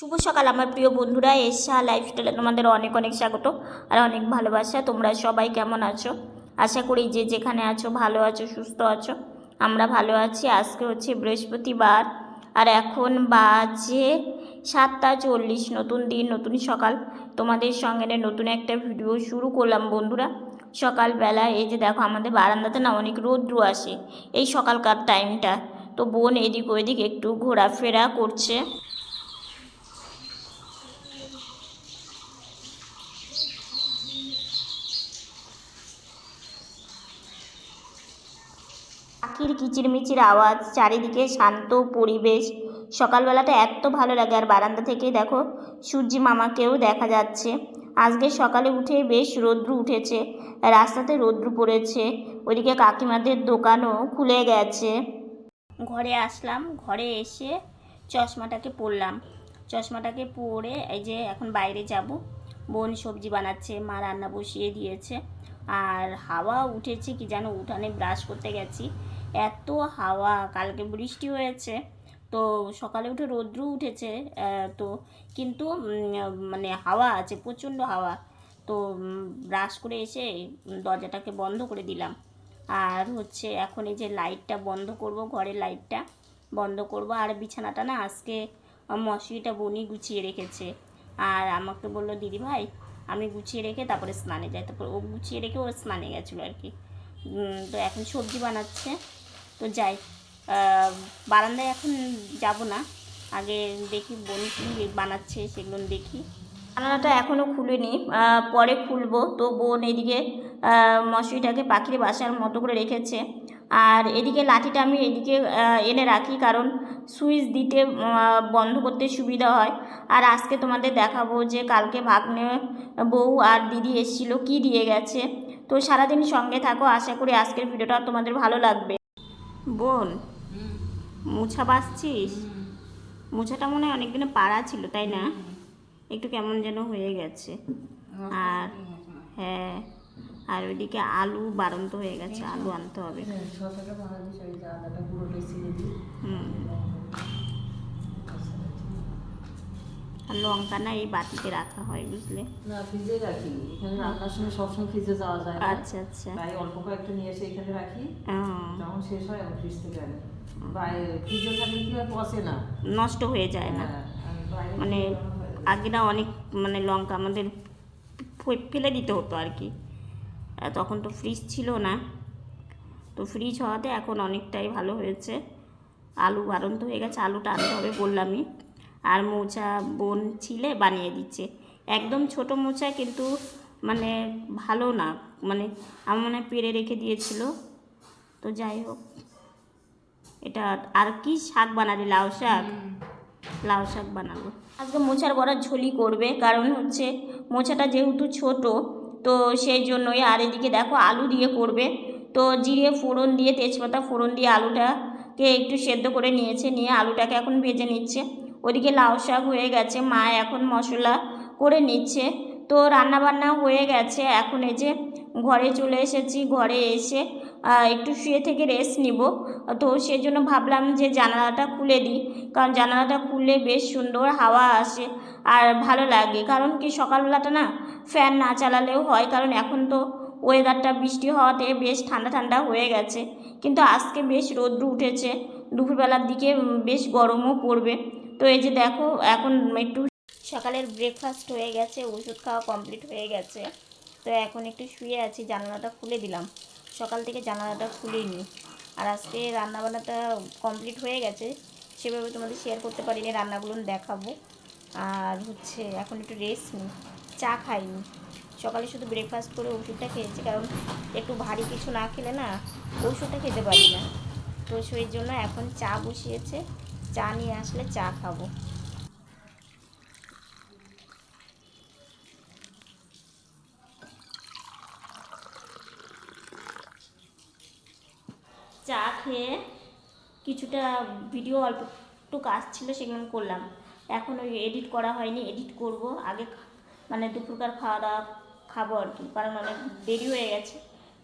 শুভ সকাল আমার প্রিয় বন্ধুরা, এশা লাইফস্টাইলে তোমাদের অনেক অনেক স্বাগত আর অনেক ভালোবাসা। তোমরা সবাই কেমন আছো? আশা করি যে যেখানে আছো ভালো আছো, সুস্থ আছো। আমরা ভালো আছি। আজকে হচ্ছে বৃহস্পতিবার আর এখন বাজে 7:40। নতুন দিন, নতুন সকাল। তোমাদের সঙ্গে নতুন একটা ভিডিও শুরু করলাম বন্ধুরা। সকালবেলা এই যে দেখো আমাদের বারান্দাতে না অনেক রৌদ্র আসে এই সকালকার টাইমটা। তো বোন এদিক ওইদিক একটু ঘোরাফেরা করছে। পাখির কিচিরমিচির আওয়াজ, চারিদিকে শান্ত পরিবেশ। সকালবেলাটা এত ভালো লাগে। আর বারান্দা থেকে দেখো সূর্যি মামাকেও দেখা যাচ্ছে। আজকে সকালে উঠে বেশ রৌদ্র উঠেছে, রাস্তাতে রৌদ্র পড়েছে। ওইদিকে কাকিমাদের দোকানও খুলে গেছে। ঘরে আসলাম, ঘরে এসে চশমাটাকে পরলাম। চশমাটাকে পরে এই যে এখন বাইরে যাব। বোন সবজি বানাচ্ছে, মা রান্না বসিয়ে দিয়েছে। আর হাওয়া উঠেছে কি জানো, উঠানে ব্রাশ করতে গেছি, এত হাওয়া। কালকে বৃষ্টি হয়েছে, তো সকালে উঠে রৌদ্র উঠেছে, তো কিন্তু মানে হাওয়া আছে, প্রচণ্ড হাওয়া। তো ব্রাশ করে এসে দরজাটাকে বন্ধ করে দিলাম। আর হচ্ছে এখন এই যে লাইটটা বন্ধ করব, ঘরের লাইটটা বন্ধ করব। আর বিছানাটা না আজকে মশারিটা বনি গুছিয়ে রেখেছে। আর আমাকে বললো দিদি ভাই আমি গুছিয়ে রেখে তারপরে স্নানে যাই। তারপর ও গুছিয়ে রেখে ও স্নানে গেছিলো আর কি। তো এখন সবজি বানাচ্ছে, তো যাই। বারান্দায় এখন যাব না, আগে দেখি বোন কী বানাচ্ছে সেগুলো দেখি। জানালাটা এখনও খুলিনি, পরে খুলবো। তো বোন এদিকে মশারিটাকে পাখির বাসার মতো করে রেখেছে। আর এদিকে লাঠিটা আমি এদিকে এনে রাখি, কারণ সুইচ দিতে বন্ধ করতে সুবিধা হয়। আর আজকে তোমাদের দেখাবো যে কালকে ভাগ্নে বউ আর দিদি এসেছিলো, কি দিয়ে গেছে। তো সারাদিন সঙ্গে থাকো, আশা করি আজকের ভিডিওটা তোমাদের ভালো লাগবে। বোন, মুছা বাসছিস? মুছাটা মনে হয় অনেকদিনে পাড়া ছিল, তাই না? একটু কেমন যেন হয়ে গেছে। আর হ্যাঁ, আর ওইদিকে আলু বাড়ন্ত হয়ে গেছে, আলু আনতে হবে। আর লঙ্কা না এই বাটিতে রাখা হয়, বুঝলে? না, ফ্রিজে রাখি। এখানে রান্নার সময় সবসময় ফ্রিজে যাওয়া যায় না। আচ্ছা আচ্ছা, তাই অল্প কয়েকটা নিয়ে এসে এখানে রাখি। যখন শেষ হয় আমি ফ্রিজ থেকে আনি। ফ্রিজে থাকলে কি হয়, পচে না, নষ্ট হয়ে যায় না। মানে আগে না অনেক মানে লঙ্কা আমাদের ফেলে দিতে হতো আর কি। তখন তো ফ্রিজ ছিল না, তো ফ্রিজ হওয়াতে এখন অনেকটাই ভালো হয়েছে। আলু বাড়ন্ত হয়ে গেছে, আলুটা আনতে হবে বললামই। আর মোচা বোন ছিলে বানিয়ে দিচ্ছে, একদম ছোট মোচা, কিন্তু মানে ভালো না, মানে আমার মনে হয় পেরে রেখে দিয়েছিল। তো যাই হোক, এটা আর কি শাক বানালি? লাউ শাক, লাউ শাক বানাবো আজকে। মোচার বড়ার ঝোলই করবে, কারণ হচ্ছে মোচাটা যেহেতু ছোট, তো সেই জন্যই। আর এদিকে দেখো আলু দিয়ে করবে, তো জিরে ফোড়ন দিয়ে, তেজপাতা ফোড়ন দিয়ে আলুটাকে একটু সেদ্ধ করে নিয়েছে, নিয়ে আলুটাকে এখন ভেজে নিচ্ছে। ওদিকে লাউ শাক হয়ে গেছে, মা এখন মশলা করে নিচ্ছে। তো রান্নাবান্না হয়ে গেছে, এখন এই যে ঘরে চলে এসেছি। ঘরে এসে একটু শুয়ে থেকে রেস্ট নিব। তো সেজন্য ভাবলাম যে জানালাটা খুলে দিই, কারণ জানালাটা খুললে বেশ সুন্দর হাওয়া আসে আর ভালো লাগে। কারণ কি সকালবেলাটা না ফ্যান না চালালেও হয়, কারণ এখন তো ওয়েদারটা বৃষ্টি হওয়াতে বেশ ঠান্ডা ঠান্ডা হয়ে গেছে। কিন্তু আজকে বেশ রৌদ্র উঠেছে, দুপুরবেলার দিকে বেশ গরমও পড়বে। তো এই যে দেখো এখন একটু সকালের ব্রেকফাস্ট হয়ে গেছে, ওষুধ খাওয়া কমপ্লিট হয়ে গেছে। তো এখন একটু শুয়ে আছি, জানালাটা খুলে দিলাম। সকাল থেকে জানালাটা খুলিনি। আর আজকে রান্নাবান্নাটা কমপ্লিট হয়ে গেছে, সেভাবে তোমাদের শেয়ার করতে পারিনি, রান্নাগুলো দেখাবো। আর হচ্ছে এখন একটু রেস্ট নিই, চা খাইনি। সকালে শুধু ব্রেকফাস্ট করে ওষুধটা খেয়েছি, কারণ একটু ভারী কিছু না খেলে না ওষুধটা খেতে পারি না। তো সেই জন্য এখন চা বসিয়েছে, চা নিয়ে আসলে চা খাবো। চা খেয়ে কিছুটা ভিডিও অল্প একটু কাজ ছিল সেগুলো করলাম। এখন ওই এডিট করা হয়নি, এডিট করব আগে। মানে দুপুরকার খাওয়া দাওয়া খাবো আর কি, কারণ অনেক দেরি হয়ে গেছে,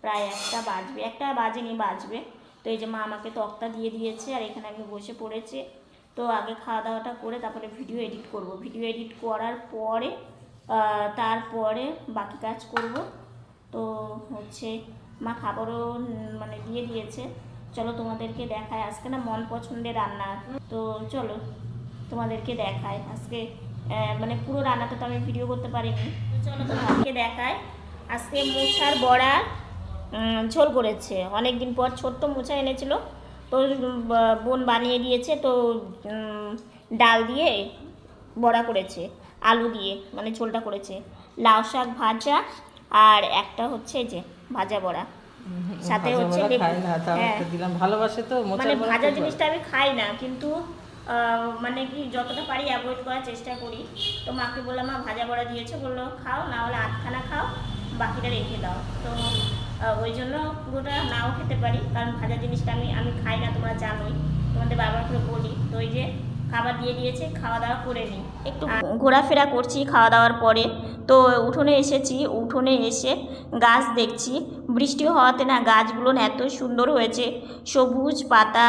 প্রায় 1টা বাজবে, 1টা বাজেনি, বাজবে। তো এই যে মা আমাকে তক্তা দিয়ে দিয়েছে, আর এখানে আমি বসে পড়েছি। তো আগে খাওয়া দাওয়াটা করে তারপরে ভিডিও এডিট করব। ভিডিও এডিট করার পরে তারপরে বাকি কাজ করব। তো হচ্ছে মা খাবারও মানে দিয়ে দিয়েছে। চলো তোমাদেরকে দেখায়, আজকে না মন পছন্দের রান্না। তো চলো তোমাদেরকে দেখায় আজকে, মানে পুরো রান্নাটা তো আমি ভিডিও করতে পারিনি। তো চলো তোমাদেরকে দেখায়। আজকে মোচার বড়া ঝোল করেছে। অনেক দিন পর ছোট্ট মোচা এনেছিল, তো বোন বানিয়ে দিয়েছে। তো ডাল দিয়ে বড়া করেছে, আলু দিয়ে মানে ঝোলটা করেছে, লাউ শাক ভাজা, আর একটা হচ্ছে যে ভাজা বড়া, সাথে হচ্ছে দিলাম। ভালোবাসে তো মানে ভাজা জিনিসটা আমি খাই না, কিন্তু মানে কি যতটা পারি অ্যাভয়েড করার চেষ্টা করি। তো মাকে বললাম মা ভাজা বড়া দিয়েছে, বললো খাও, না হলে আধখানা খাও, বাকিটা রেখে দাও। তো ওই জন্য পুরোটা নাও খেতে পারি, কারণ ভাজা জিনিসটা আমি খাই না, তোমরা জানোই, তোমাদের বারবার করে বলি। তো ওই যে খাবার দিয়ে দিয়েছে, খাওয়া দাওয়া করে নিই, একটু ঘোরাফেরা করছি খাওয়া দাওয়ার পরে। তো উঠোনে এসেছি, উঠোনে এসে গাছ দেখছি। বৃষ্টি হওয়াতে না গাছগুলো এত সুন্দর হয়েছে, সবুজ পাতা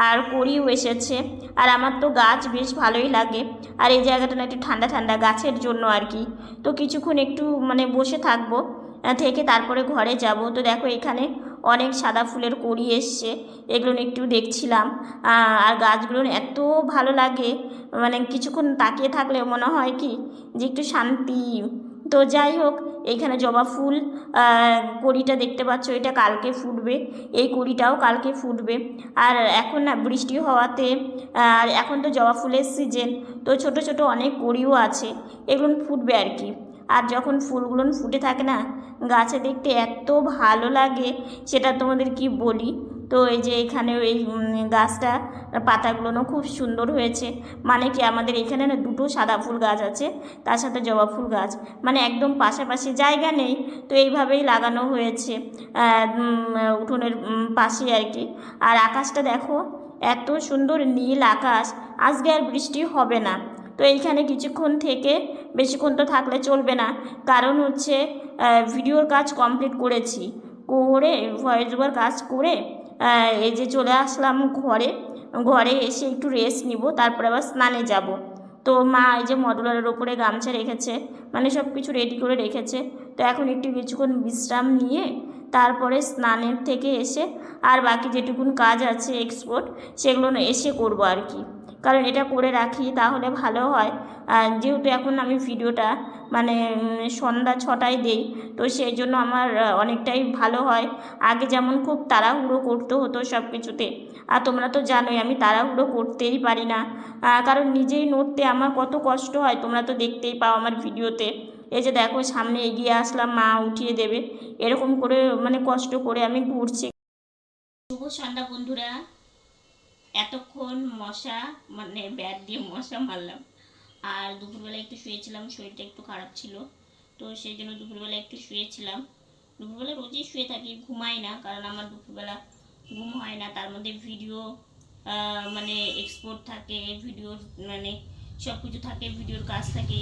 আর কড়িও এসেছে। আর আমার তো গাছ বেশ ভালোই লাগে, আর এই জায়গাটা না একটু ঠান্ডা ঠান্ডা গাছের জন্য আর কি। তো কিছুক্ষণ একটু মানে বসে থাকবো, থেকে তারপরে ঘরে যাব। তো দেখো এখানে অনেক সাদা ফুলের কড়ি এসছে, এগুলো একটু দেখছিলাম। আর গাছগুলো এত ভালো লাগে, মানে কিছুক্ষণ তাকিয়ে থাকলে মনে হয় কি যে একটু শান্তি। তো যাই হোক, এইখানে জবা ফুল কড়িটা দেখতে পাচ্ছ, এটা কালকে ফুটবে, এই কড়িটাও কালকে ফুটবে। আর এখন না বৃষ্টি হওয়াতে আর এখন তো জবা ফুলের সিজন, তো ছোট ছোট অনেক কড়িও আছে, এগুলো ফুটবে আর কি। আর যখন ফুলগুলো ফুটে থাকে না গাছে, দেখতে এত ভালো লাগে, সেটা তোমাদের কি বলি। তো এই যে এখানে এই গাছটা পাতাগুলো খুব সুন্দর হয়েছে, মানে কি আমাদের এখানে না দুটো সাদা ফুল গাছ আছে, তার সাথে জবা ফুল গাছ, মানে একদম পাশাপাশি, জায়গা নেই, তো এইভাবেই লাগানো হয়েছে উঠোনের পাশে আর কি। আর আকাশটা দেখো এত সুন্দর নীল আকাশ, আজকে আর বৃষ্টি হবে না। তো এইখানে কিছুক্ষণ থেকে, বেশিক্ষণ তো থাকলে চলবে না, কারণ হচ্ছে ভিডিওর কাজ কমপ্লিট করেছি, করে ভয়েস ওভার কাজ করে এই যে চলে আসলাম ঘরে। ঘরে এসে একটু রেস্ট নিব, তারপরে আবার স্নানে যাব। তো মা এই যে মডুলারের ওপরে গামছা রেখেছে, মানে সব কিছু রেডি করে রেখেছে। তো এখন একটু কিছুক্ষণ বিশ্রাম নিয়ে তারপরে স্নানের থেকে এসে আর বাকি যেটুকুন কাজ আছে এক্সপোর্ট, সেগুলো এসে করব আর কি, কারণ এটা করে রাখি তাহলে ভালো হয়। যেহেতু এখন আমি ভিডিওটা মানে সন্ধ্যা 6টায় দেই, তো সেই জন্য আমার অনেকটাই ভালো হয়। আগে যেমন খুব তাড়াহুড়ো করতে হতো সব কিছুতে, আর তোমরা তো জানোই আমি তাড়াহুড়ো করতেই পারি না, কারণ নিজেই নড়তে আমার কত কষ্ট হয়, তোমরা তো দেখতেই পাও আমার ভিডিওতে। এই যে দেখো সামনে এগিয়ে আসলাম, মা উঠিয়ে দেবে, এরকম করে মানে কষ্ট করে আমি ঘুরছি। শুভ সন্ধ্যা বন্ধুরা, এতক্ষণ মশা মানে ব্যাট দিয়ে মশা মারলাম, আর দুপুরবেলা একটু শুয়েছিলাম, শরীরটা একটু খারাপ ছিল, তো সেই জন্য দুপুরবেলা একটু শুয়েছিলাম। দুপুরবেলা রোজই শুয়ে থাকি, ঘুমাই না, কারণ আমার দুপুরবেলা ঘুম হয় না। তার মধ্যে ভিডিও মানে এক্সপোর্ট থাকে, ভিডিওর মানে সব কিছু থাকে, ভিডিওর কাজ থাকে,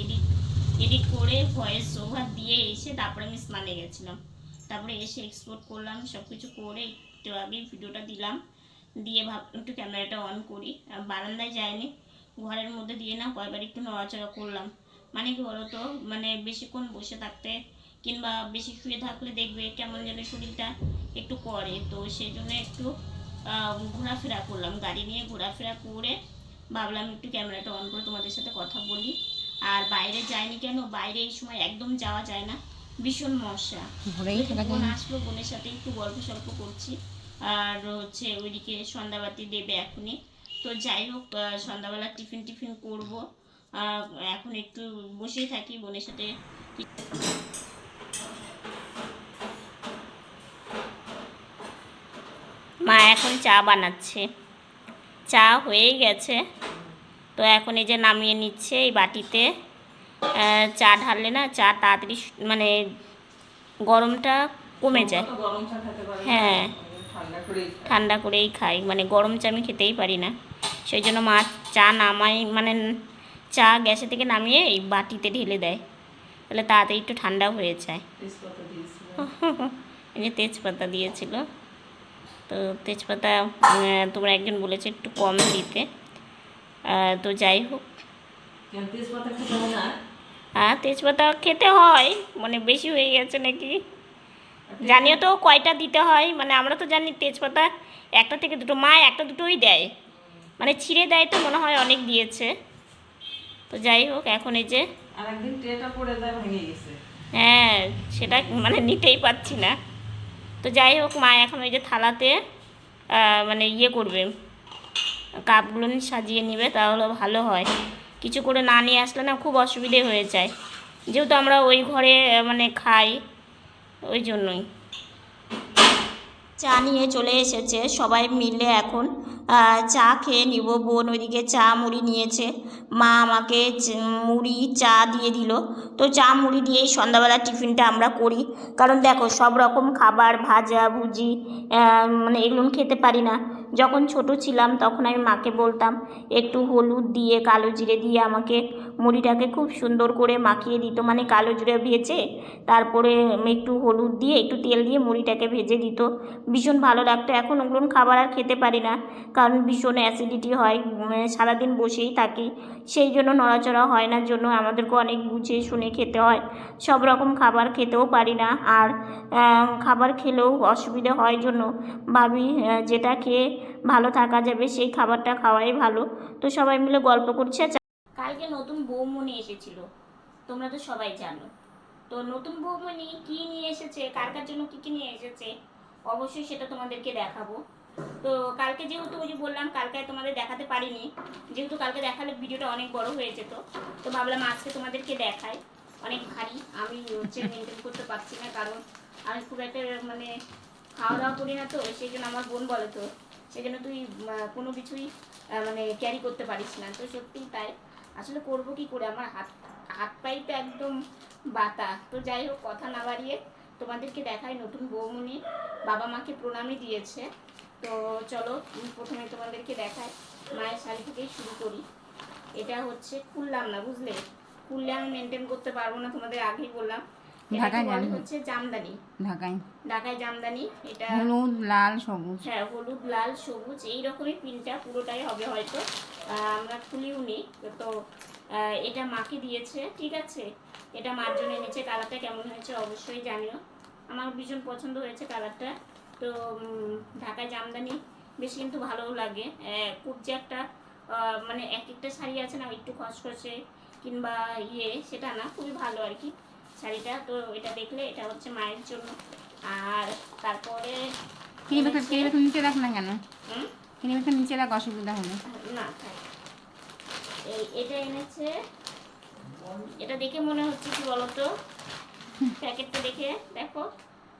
এডিট করে ভয়েস ওভার দিয়ে এসে তারপরে আমি স্নানে গেছিলাম, তারপরে এসে এক্সপোর্ট করলাম, সব কিছু করে একটু আগে ভিডিওটা দিলাম, দিয়ে ভাবলাম একটু ক্যামেরাটা অন করি। বারান্দায় যাইনি, ঘরের মধ্যে দিয়ে না কয়েকবার একটু নড়াচড়া করলাম। মানে কি বলতো, মানে বেশিক্ষণ বসে থাকতে কিংবা বেশি শুয়ে থাকলে দেখবে কেমন যেন শরীরটা একটু করে, তো সেই জন্য একটু ঘোরাফেরা করলাম, গাড়ি নিয়ে ঘোরাফেরা করে ভাবলাম একটু ক্যামেরাটা অন করে তোমাদের সাথে কথা বলি। আর বাইরে যাইনি কেন, বাইরে এই সময় একদম যাওয়া যায় না, ভীষণ মশা। বোন আসলো, বোনের সাথে একটু গল্প সল্প করছি, আর হচ্ছে ওইদিকে সন্ধ্যাবাতি দেবে এখনই। তো যাই হোক, সন্ধ্যাবেলা টিফিন করব, এখন একটু বসেই থাকি বোনের সাথে। মা এখন চা বানাচ্ছে, চা হয়েই গেছে, তো এখন এই যে নামিয়ে নিচ্ছে এই বাটিতে। চা ঢাললে না চা তাড়াতাড়ি মানে গরমটা কমে যায়। হ্যাঁ, ঠান্ডা করেই খাই, মানে গরম চা আমি খেতেই পারি না, সেই জন্য মা চা নামাই মানে চা গ্যাসে থেকে নামিয়ে এই বাটিতে ঢেলে দেয়, তাহলে তাড়াতাড়ি একটু ঠান্ডা হয়ে যায়। এই যে তেজপাতা দিয়েছিল, তো তেজপাতা তোমরা একজন বলেছে একটু কম দিতে, তো যাই হোক, কেন তেজপাতা খেতে হবে না? হ্যাঁ তেজপাতা খেতে হয়, মানে বেশি হয়ে গেছে নাকি জানিও তো কয়টা দিতে হয়, মানে আমরা তো জানি তেজপাতা একটা থেকে দুটো, মা একটা দুটোই দেয়, মানে ছিঁড়ে দেয় তো মনে হয় অনেক দিয়েছে। তো যাই হোক এখন এই যে, আর একদিন ট্রেটা পড়ে যায়, ভেঙে গেছে। হ্যাঁ সেটা মানে নিতেই পারছি না। তো যাই হোক মা এখন ওই যে থালাতে মানে ইয়ে করবে, কাপগুলো সাজিয়ে নেবে, তাহলে ভালো হয়। কিছু করে না নিয়ে আসলে না খুব অসুবিধে হয়ে যায়, যেহেতু আমরা ওই ঘরে মানে খাই, ওই জন্যই। চা নিয়ে চলে এসেছে সবাই মিলে, এখন চা খেয়ে নিব। বোন ওইদিকে চা মুড়ি নিয়েছে, মা আমাকে মুড়ি চা দিয়ে দিল। তো চা মুড়ি দিয়েই সন্ধ্যাবেলা টিফিনটা আমরা করি, কারণ দেখো সব রকম খাবার ভাজা ভুজি মানে এগুলো খেতে পারি না। যখন ছোট ছিলাম তখন আমি মাকে বলতাম একটু হলুদ দিয়ে কালো জিরে দিয়ে আমাকে মুড়িটাকে খুব সুন্দর করে মাখিয়ে দিত, মানে কালো জিরে ভেজে তারপরে একটু হলুদ দিয়ে একটু তেল দিয়ে মুড়িটাকে ভেজে দিত, ভীষণ ভালো লাগতো। এখন ওগুলো খাবার আর খেতে পারি না, কারণ ভীষণ অ্যাসিডিটি হয়, সারাদিন বসেই থাকি, সেই জন্য নড়াচড়া হয় না, জন্য আমাদেরকে অনেক বুঝে শুনে খেতে হয়। সব রকম খাবার খেতেও পারি না, আর খাবার খেলেও অসুবিধা হয়, জন্য ভাবি যেটা খেয়ে ভালো থাকা যাবে সেই খাবারটা খাওয়াই ভালো। তো সবাই মিলে গল্প করছে। কালকে নতুন বৌমনি এসেছিল, তোমরা তো সবাই জানো। তো নতুন বৌমনি কি নিয়ে এসেছে, কার কার জন্য কী কী নিয়ে এসেছে অবশ্যই সেটা তোমাদেরকে দেখাবো। তো কালকে যেহেতু ওই যে বললাম কালকে তোমাদের দেখাতে পারিনি, যেহেতু কালকে দেখালে ভিডিওটা অনেক বড় হয়ে যেত, তো ভাবলাম আজকে তোমাদেরকে দেখাই। অনেক ভারী, আমি হচ্ছে মেনটেন করতে পারছি না, কারণ আমি খুব একটা মানে খাওয়া দাওয়া করি না, তো সেই জন্য আমার বোন বলে তো সেই জন্য তুই কোনো কিছুই মানে ক্যারি করতে পারিস না। তো সত্যিই তাই, আসলে করবো কি করে, আমার হাত হাত পাই তো একদম বাতা। তো যাই হোক কথা না বাড়িয়ে তোমাদেরকে দেখাই নতুন বৌমনি বাবা মাকে প্রণামী দিয়েছে। তো চলো প্রথমে তোমাদেরকে দেখাই, মায়ের শাড়ি থেকেই শুরু করি। এটা হচ্ছে খুললাম না, বুঝলে, খুললে আমি মেনটেন করতে পারবো না, তোমাদের আগেই বললাম। হচ্ছে জামদানি, ঢাকায় জামদানি, এটা হলুদ লাল সবুজ, হ্যাঁ হলুদ লাল সবুজ এইরকমই প্রিন্টটা পুরোটাই হবে হয়তো, আমরা খুলিও নি। তো এটা মাকে দিয়েছে, ঠিক আছে, এটা মার জন্য এনেছে। কালারটা কেমন হয়েছে অবশ্যই জানিও, আমার ভীষণ পছন্দ হয়েছে কালারটা। তো ঢাকায় জামদানি বেশ কিন্তু ভালোও লাগে, খুব যে একটা মানে এক একটা শাড়ি আছে না একটু খসখসে কিংবা ইয়ে, সেটা না, খুবই ভালো আর কি শাড়িটা। তো এটা দেখলে এটা হচ্ছে মায়ের জন্য। আর তারপরে নিচে রাখ না কেন, নিচে রাখ, অসুবিধা হবে না। এটা এনেছে, এটা দেখে মনে হচ্ছে কি বলতো, প্যাকেটটা দেখে দেখো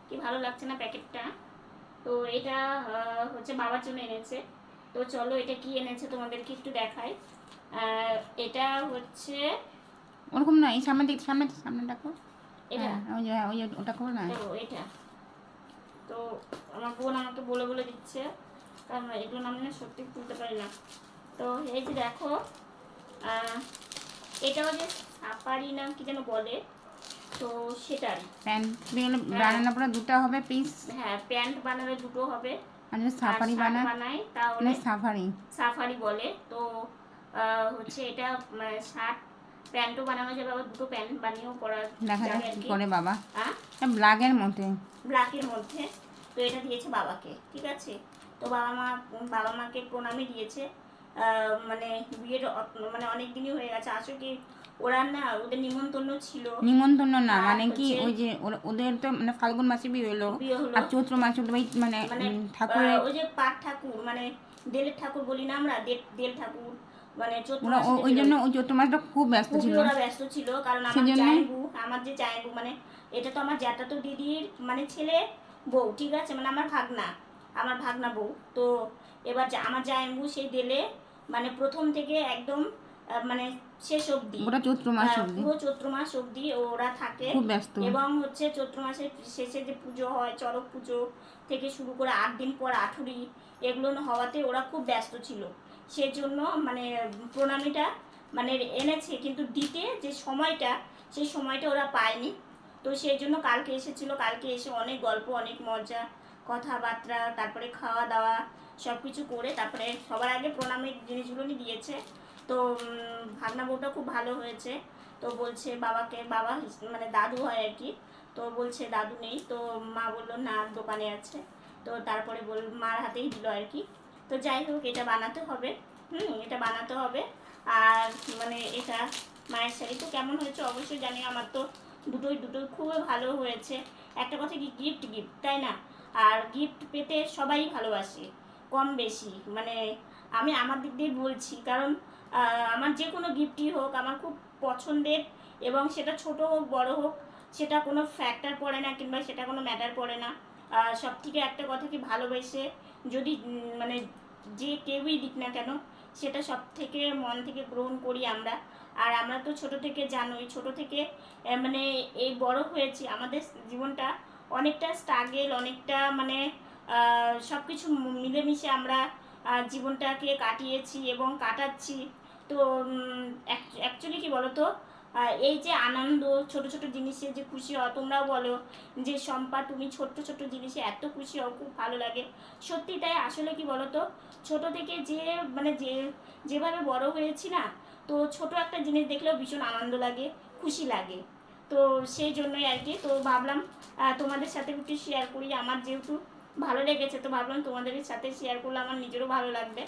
কি ভালো লাগছে না প্যাকেটটা। তো এটা হচ্ছে বাবার জন্য এনেছে। তো চলো এটা কি এনেছে তোমাদেরকে একটু দেখাই। এটা হচ্ছে ওরকম না, এই সামনে দিক, সামনে দেখো, এটা ওই ওটা করো না, এটা। তো আমার বোন আমাকে বলে বলে দিচ্ছে, কারণ এগুলো আমি না সত্যি তুলতে পারি না। তো এই যে দেখো, এটাও যে সাফারি না কি যেন বলে, তো সেটারই প্যান্ট বানানো পরে দুটো হবে পিস, হ্যাঁ প্যান্ট বানালে দুটো হবে, আর যদি সাফারি বানায় তাহলে সাফারি বলে। তো হচ্ছে এটা শার্ট প্যান্টও বানানো যাবে, আবার দুটো প্যান্ট বানিয়েও পরা দেখা যাক যাবে কি করে বাবা। হ্যাঁ ব্ল্যাকের মধ্যে। তো এটা দিয়েছে বাবাকে, ঠিক আছে। তো বাবা মাকে প্রণামী দিয়েছে, মানে বিয়ের মানে অনেক দিনই হয়ে গেছে। আসলে কি ওরা না, ওদের নিমন্ত্রণ ছিল, নিমন্ত্রণ না মানে কি ওই যে ওদের তো মানে ফাল্গুন মাসে বিয়ে হলো, আর চৈত্র মাসে মানে ঠাকুরের ওই যে পাট ঠাকুর, মানে দেলের ঠাকুর বলি না আমরা, দেল ঠাকুর, মানে ওই জন্য ওই চৈত্র মাসটা খুব ব্যস্ত ছিল, ওরা ব্যস্ত ছিল। কারণ আমার যে জামাইবু মানে এটা তো আমার জ্যাঠাতো দিদির মানে ছেলে বউ, ঠিক আছে, মানে আমার ভাগনা বউ। তো এবার আমার জামাইবু সেই দেলে মানে প্রথম থেকে একদম মানে শেষ অবধি, পুরো চৈত্র মাস অবধি ওরা থাকে, এবং হচ্ছে চৈত্র মাসের শেষে যে পুজো হয়, চড়ক পুজো থেকে শুরু করে 8 দিন পর আঠুরি, এগুলো হওয়াতে ওরা খুব ব্যস্ত ছিল। সেজন্য মানে প্রণামীটা মানে এনেছে, কিন্তু দিতে যে সময়টা, সেই সময়টা ওরা পায়নি। তো সেই জন্য কালকে এসেছিল, কালকে এসে অনেক গল্প, অনেক মজা, কথাবার্তা, তারপরে খাওয়া দাওয়া সব কিছু করে তারপরে সবার আগে প্রণামীর জিনিসগুলো দিয়েছে। তো ভাগনা বউটা খুব ভালো হয়েছে। তো বলছে বাবাকে, বাবা মানে দাদু হয় আর কি, তো বলছে দাদু নেই, তো মা বললো না দোকানে আছে। তো তারপরে মার হাতেই দিল আর কি। তো যাই হোক, এটা বানাতে হবে, এটা বানাতে হবে। আর মানে এটা মায়ের শাড়ি তো কেমন হয়েছে অবশ্যই জানি, আমার তো দুটোই খুবই ভালো হয়েছে। একটা কথা কি, গিফট তাই না? আর গিফট পেতে সবাই ভালোবাসে কম বেশি, মানে আমি আমার দিক দিয়ে বলছি, কারণ আমার যে কোনো গিফটই হোক আমার খুব পছন্দের, এবং সেটা ছোট হোক বড় হোক সেটা কোনো ফ্যাক্টর পড়ে না, কিংবা সেটা কোনো ম্যাটার পড়ে না। সব থেকে একটা কথা কি, ভালোবেসে যদি মানে যে কেউই দিক না কেন সেটা সব থেকে মন থেকে গ্রহণ করি আমরা। আর আমরা তো ছোট থেকে জানোই, ছোট থেকে মানে এই বড় হয়েছি, আমাদের জীবনটা অনেকটা স্ট্রাগেল, অনেকটা মানে সব কিছু মিলেমিশে আমরা জীবনটাকে কাটিয়েছি এবং কাটাচ্ছি। তো অ্যাকচুয়ালি কি বলো তো, এই যে আনন্দ, ছোট ছোট জিনিসে যে খুশি হও, তোমরাও বলো যে শম্পা তুমি ছোট্ট ছোট্ট জিনিসে এত খুশি হও, খুব ভালো লাগে। সত্যি তাই, আসলে কি বলো তো, ছোট থেকে যে মানে যেভাবে বড় হয়েছি না, তো ছোট একটা জিনিস দেখলেও ভীষণ আনন্দ লাগে, খুশি লাগে। তো সেই জন্যই আর কি, তো ভাবলাম তোমাদের সাথে একটু শেয়ার করি। আমার যেহেতু ভালো লেগেছে, তো ভাবলাম তোমাদের সাথে শেয়ার করলে আমার নিজেরও ভালো লাগবে।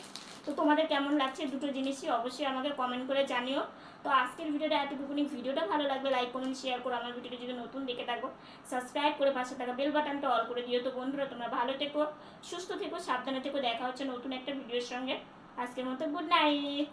তো তোমাদের কেমন লাগছে দুটো জিনিসই অবশ্যই আমাকে কমেন্ট করে জানিও। তো আজকের ভিডিওটা এতটুকুনি। ভিডিওটা ভালো লাগবে লাইক কমেন্ট শেয়ার করো। আমার ভিডিওটা যদি নতুন দেখে থাকো সাবস্ক্রাইব করে পাশে থাকা বেল বাটনটা অল করে দিও। তো বন্ধুরা, তোমরা ভালো থেকো, সুস্থ থেকো, সাবধানে থেকো। দেখা হচ্ছে নতুন একটা ভিডিওর সঙ্গে। আজকের মতো গুড নাইট।